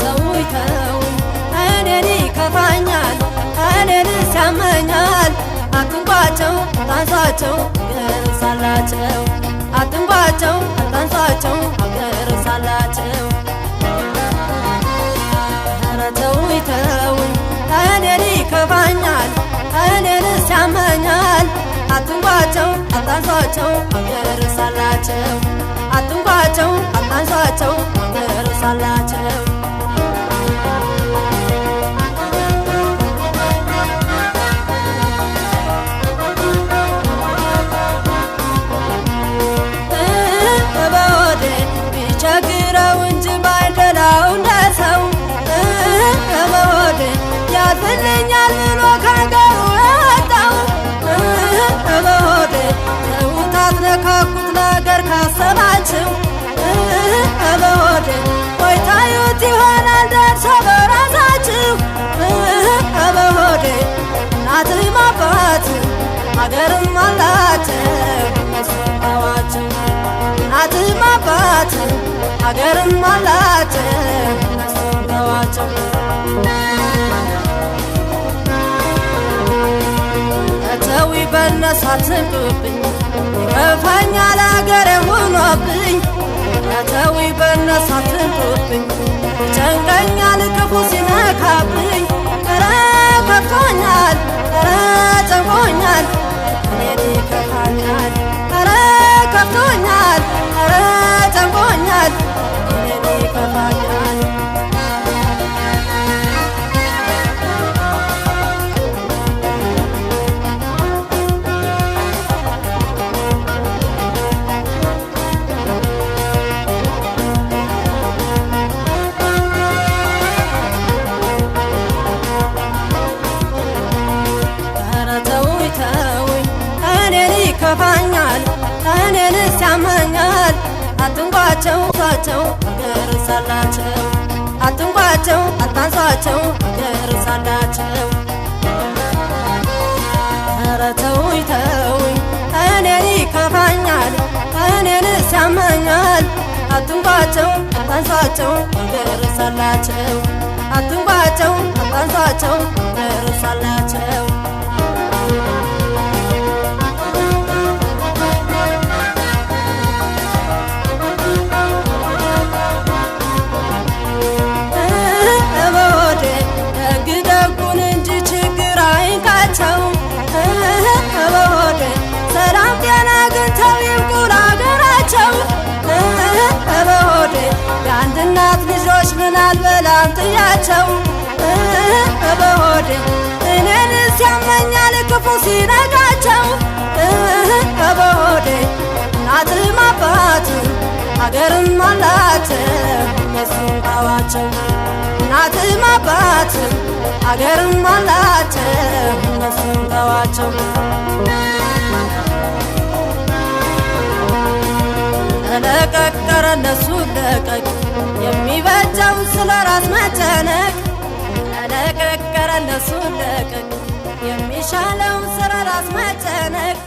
ተውኝ ተውኝ እኔን ይከፋኛል እኔንስ ያመኛል አትንኳቸው አታንሷቸው አገር ሳላቸው አትንኳቸው አታንሷቸው አገር ሳላቸው ተውኝ ተውኝ እኔን ይከፋኛል እኔንስ ያመኛል አትንኳቸው አታንሷቸው አገር ሳላቸው አትንኳቸው አታንሷቸው አገር ሳላቸው በወዴ ቢቸግረው እንጂ ባይደላው እንደሰው በወዴ ያልፍልኛል ብሎ ካገሩ ወጣው በወዴ ተውታት ነካኩት ነገር ካሰባችሁ በወዴ ቆይታዩት ይሆናል ደርሶ በራሳችሁ በወዴ እናትም አባትም አገርም አላቸው እነሱን ተዋቸው እናትም አባትም አገርም አላቸው እነሱን ተዋቸው ተዊ በነሱ አትንኩብኝ ይከፋኛል አገሬ ሆኖብኝ ተዊ በነሱ አትንኩብኝ ይጨንቀኛል ክፉ ሲነካብኝ ኧረ ከፍቶኛል ኧረ ጨንቆኛል እኔን ይከፋኛል ኧረ ከፍቶኛል ኧረ ጨንቆኛል እኔን ይከፋኛል ይከፋኛል እኔንስ ያመኛል አትንኳቸው ቷቸው አገር ሳላቸው አትንኳቸው አታንሷቸው አገር ሳላቸው ኧረ ተውኝ ተውኝ እኔን ይከፋኛል እኔንስ ያመኛል አትንኳቸው አታንሷቸው አገር ሳላቸው አትንኳቸው አታንሷቸው አገር ሳላቸው በወዴ ሰላም ጤና አግኝተው ይብቁ ለአገራቸው በወዴ የአንድ እናት ልጆች ምን አልበላም ጥያቸው በወዴ እኔንስ ያመኛል ክፉ ሲነጋቸው በወዴ እናትም አባትም አገርም አላቸው እነሱን ተዋቸው እናትም አባትም አገርም አላቸው እነሱን ተዋቸው ለቀቀረ እነሱ ለቀቅ የሚበጃው ስለ ራስ መጨነቅ ለቀቀረ እነሱ ለቀቅ የሚሻለው ስለ ራስ መጨነቅ